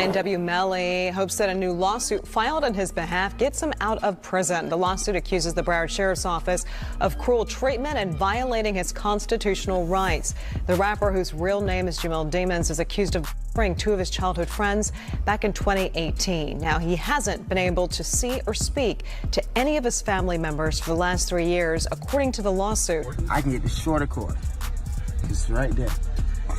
YNW Melly hopes that a new lawsuit filed on his behalf gets him out of prison. The lawsuit accuses the Broward Sheriff's Office of cruel treatment and violating his constitutional rights. The rapper, whose real name is Jamil Demons, is accused of murdering two of his childhood friends back in 2018. Now, he hasn't been able to see or speak to any of his family members for the last 3 years, according to the lawsuit. I can get the shorter cord. It's right there.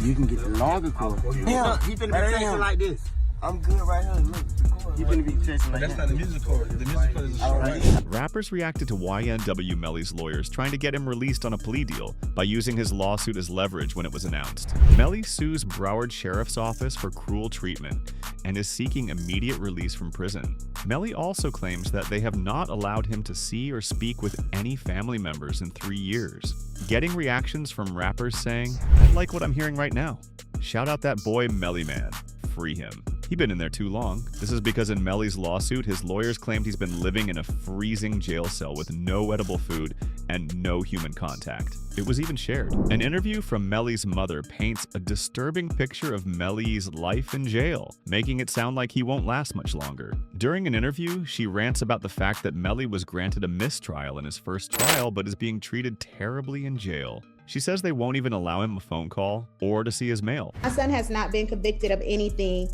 You can get the longer cord. Yeah, he been texting like this. I'm good right here. Look, You finna be texting like that's that. not the music cord. The music cord is right. Rappers reacted to YNW Melly's lawyers trying to get him released on a plea deal by using his lawsuit as leverage when it was announced. Melly sues Broward Sheriff's Office for cruel treatment and is seeking immediate release from prison. Melly also claims that they have not allowed him to see or speak with any family members in 3 years. Getting reactions from rappers saying, "I like what I'm hearing right now. Shout out that boy Melly Man. Free him. He's been in there too long." This is because in Melly's lawsuit, his lawyers claimed he's been living in a freezing jail cell with no edible food and no human contact. It was even shared. An interview from Melly's mother paints a disturbing picture of Melly's life in jail, making it sound like he won't last much longer. During an interview, she rants about the fact that Melly was granted a mistrial in his first trial but is being treated terribly in jail. She says they won't even allow him a phone call or to see his mail. My son has not been convicted of anything,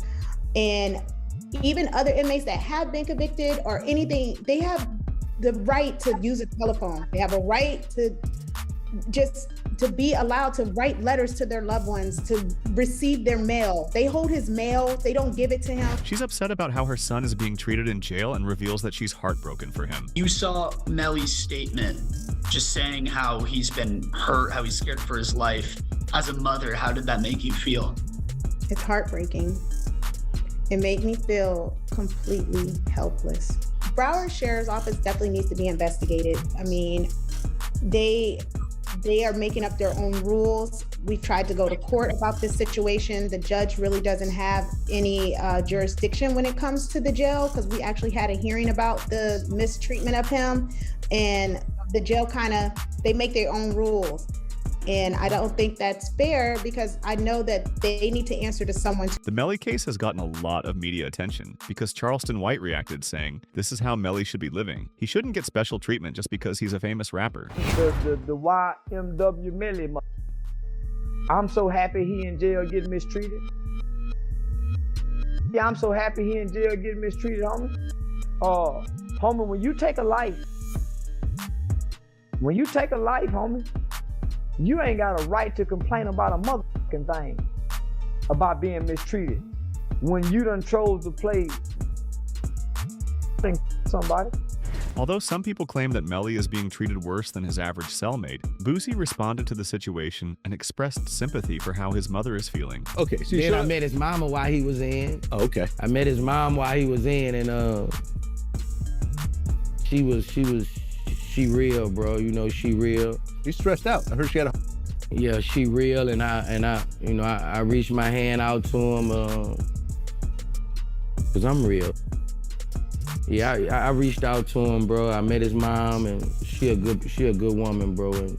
and even other inmates that have been convicted or anything, they have the right to use a telephone. They have a right to be allowed to write letters to their loved ones, to receive their mail. They hold his mail, they don't give it to him. She's upset about how her son is being treated in jail and reveals that she's heartbroken for him. You saw Melly's statement just saying how he's been hurt, how he's scared for his life. As a mother, how did that make you feel? It's heartbreaking. It made me feel completely helpless. Broward Sheriff's Office definitely needs to be investigated. I mean, they are making up their own rules. We've tried to go to court about this situation. The judge really doesn't have any jurisdiction when it comes to the jail, because we actually had a hearing about the mistreatment of him, and the jail they make their own rules. And I don't think that's fair, because I know that they need to answer to someone. The Melly case has gotten a lot of media attention because Charleston White reacted saying, "This is how Melly should be living. He shouldn't get special treatment just because he's a famous rapper." The YNW Melly. I'm so happy he in jail getting mistreated. Yeah, I'm so happy he in jail getting mistreated, homie. Homie, when you take a life, homie, you ain't got a right to complain about a motherfucking thing about being mistreated when you done chose to play somebody. Although some people claim that Melly is being treated worse than his average cellmate, Boosie responded to the situation and expressed sympathy for how his mother is feeling. Okay, so then I met his mama while he was in. Oh, okay. I met his mom while he was in, and she real, bro. You know, she real. He's stressed out. I heard she had a... Yeah, she real, and I reached my hand out to him, cause I'm real. Yeah, I reached out to him, bro. I met his mom, and she a good woman, bro. And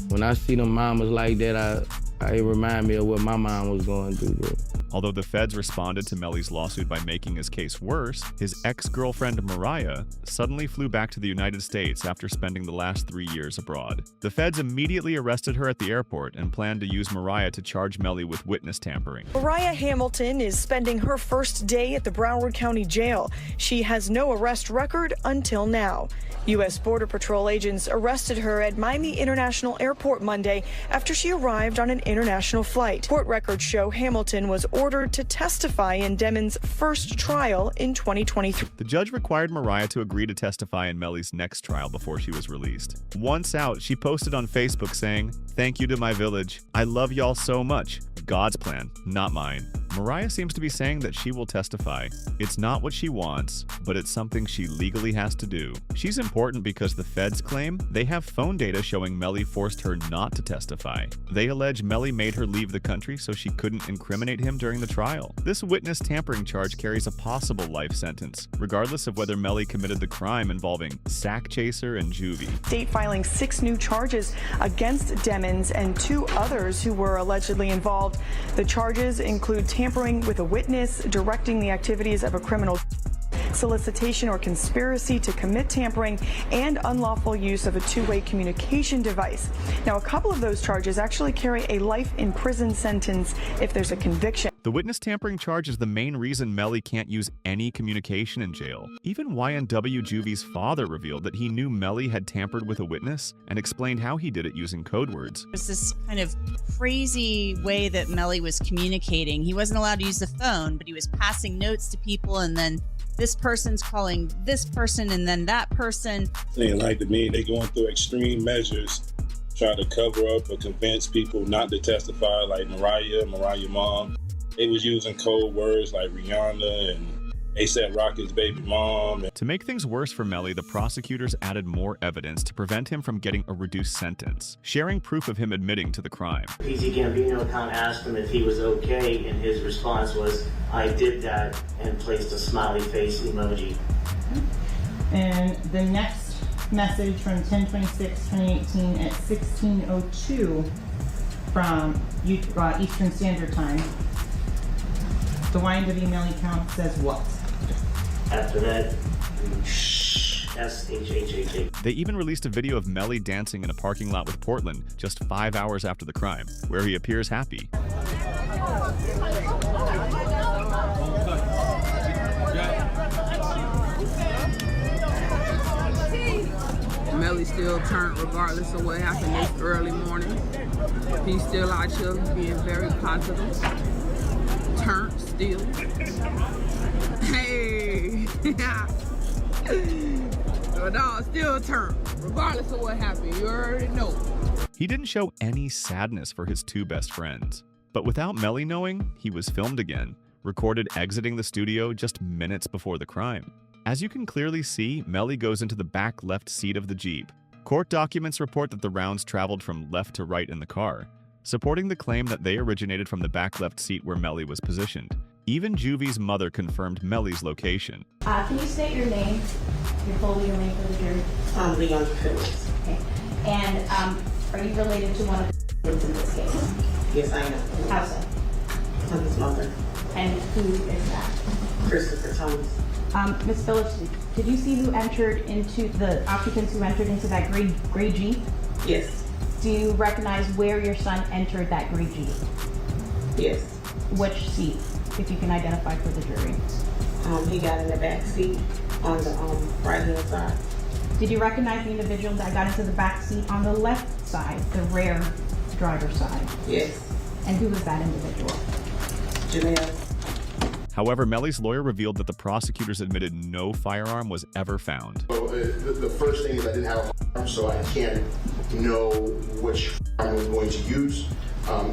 when I see them mamas like that, it remind me of what my mom was going through, bro. Although the feds responded to Melly's lawsuit by making his case worse, his ex-girlfriend Mariah suddenly flew back to the United States after spending the last 3 years abroad. The feds immediately arrested her at the airport and planned to use Mariah to charge Melly with witness tampering. Mariah Hamilton is spending her first day at the Broward County Jail. She has no arrest record until now. U.S. Border Patrol agents arrested her at Miami International Airport Monday after she arrived on an international flight. Court records show Hamilton was ordered to testify in Demons' first trial in 2023. The judge required Mariah to agree to testify in Melly's next trial before she was released. Once out, she posted on Facebook saying, "Thank you to my village. I love y'all so much. God's plan, not mine." Mariah seems to be saying that she will testify. It's not what she wants, but it's something she legally has to do. She's important because the feds claim they have phone data showing Melly forced her not to testify. They allege Melly made her leave the country so she couldn't incriminate him during the trial. This witness tampering charge carries a possible life sentence, regardless of whether Melly committed the crime involving sack chaser and juvie. State filing 6 new charges against Demons and 2 others who were allegedly involved. The charges include tampering with a witness, directing the activities of a criminal, solicitation or conspiracy to commit tampering, and unlawful use of a two-way communication device. Now, a couple of those charges actually carry a life in prison sentence if there's a conviction. The witness tampering charge is the main reason Melly can't use any communication in jail. Even YNW Juvie's father revealed that he knew Melly had tampered with a witness and explained how he did it using code words. It was this kind of crazy way that Melly was communicating. He wasn't allowed to use the phone, but he was passing notes to people, and then this person's calling this person and then that person. They like to me, they going through extreme measures, trying to cover up or convince people not to testify, like Mariah mom. They was using code words like Rihanna and A$AP Rocky's baby mom. To make things worse for Melly, the prosecutors added more evidence to prevent him from getting a reduced sentence, sharing proof of him admitting to the crime. PC Gambino account asked him if he was okay, and his response was, "I did that," and placed a smiley face emoji. And the next message from 10/26/2018 at 16:02 from Eastern Standard Time. The YNW Melly count says what? After that, SHHHH. They even released a video of Melly dancing in a parking lot with Bortlen just 5 hours after the crime, where he appears happy. Melly still turned regardless of what happened this early morning. He's still out here being very positive. Turned still. Hey! The dog still turned, regardless of what happened. You already know. He didn't show any sadness for his two best friends. But without Melly knowing, he was filmed again, recorded exiting the studio just minutes before the crime. As you can clearly see, Melly goes into the back left seat of the Jeep. Court documents report that the rounds traveled from left to right in the car, supporting the claim that they originated from the back left seat where Melly was positioned. Even Juvie's mother confirmed Melly's location. Can you state your name, your full legal name for the jury? Leon Phillips. Okay. And are you related to one of the kids in this case? Yes, I am. How so? I'm his mother. And who is that? Christopher Thomas. Ms. Phillips, did you see who entered into the occupants who entered into that gray Jeep? Yes. Do you recognize where your son entered that gray Jeep? Yes. Which seat, if you can identify for the jury? He got in the back seat on the right-hand side. Did you recognize the individual that got into the back seat on the left side, the rear driver's side? Yes. And who was that individual? Janelle. However, Melly's lawyer revealed that the prosecutors admitted no firearm was ever found. So, the first thing is I didn't have a firearm, so I can't know which firearm I'm going to use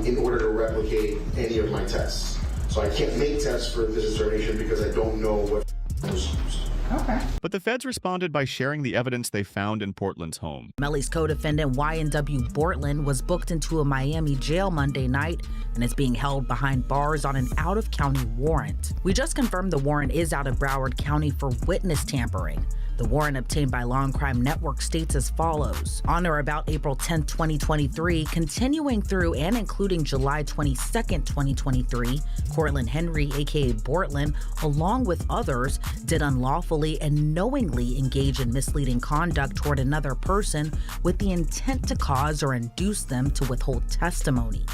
in order to replicate any of my tests. So I can't make tests for this determination because I don't know what firearm was used. Okay. But the feds responded by sharing the evidence they found in Bortlen's home. Melly's co-defendant YNW Bortlen was booked into a Miami jail Monday night and is being held behind bars on an out-of-county warrant. We just confirmed the warrant is out of Broward County for witness tampering. The warrant obtained by Law and Crime Network states as follows. On or about April 10, 2023, continuing through and including July 22, 2023, Cortland Henry, aka Bortlen, along with others, did unlawfully and knowingly engage in misleading conduct toward another person with the intent to cause or induce them to withhold testimony.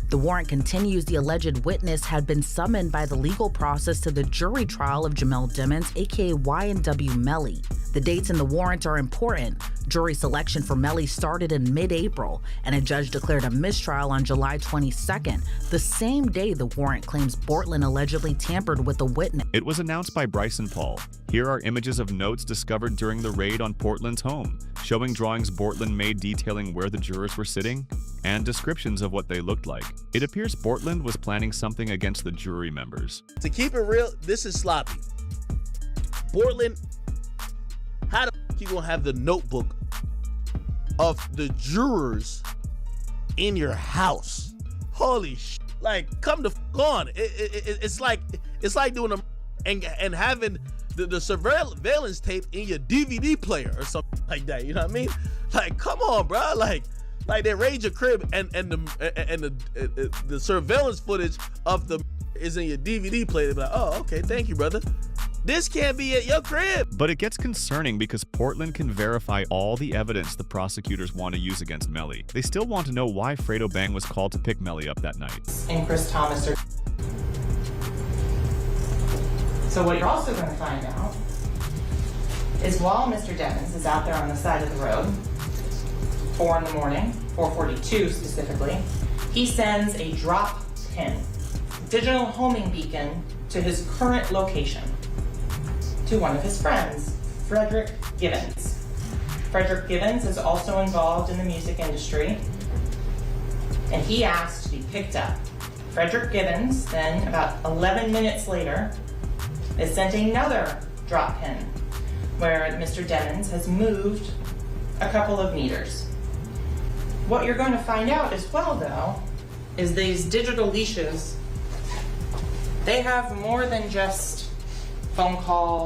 The warrant continues the alleged witness had been summoned by the legal process to the jury trial of Jamel Dimmons, aka YNW Melly. The dates in the warrant are important. Jury selection for Melly started in mid-April, and a judge declared a mistrial on July 22nd, the same day the warrant claims Bortlen allegedly tampered with a witness. It was announced by Bryson Paul. Here are images of notes discovered during the raid on Bortlen's home, showing drawings Bortlen made detailing where the jurors were sitting, and descriptions of what they looked like. It appears Bortlen was planning something against the jury members. To keep it real, this is sloppy. Bortlen, how the f you gonna have the notebook of the jurors in your house? Holy sh! Like, come the f on. It's like doing a and having the surveillance tape in your DVD player or something like that. You know what I mean? Like, come on, bro. Like they raid your crib and the surveillance footage of the is in your DVD player, they'll be like, oh, okay, thank you, brother. This can't be at your crib. But it gets concerning because Bortlen can verify all the evidence the prosecutors want to use against Melly. They still want to know why Fredo Bang was called to pick Melly up that night. And Chris Thomas are... So what you're also going to find out is while Mr. Devins is out there on the side of the road, 4 in the morning, 4:42 specifically, he sends a drop pin, digital homing beacon, to his current location, to one of his friends, Frederick Givens. Frederick Givens is also involved in the music industry, and he asked to be picked up. Frederick Givens, then about 11 minutes later, is sent another drop pin where Mr. Devins has moved a couple of meters. What you're going to find out as well, though, is these digital leashes, they have more than just phone calls,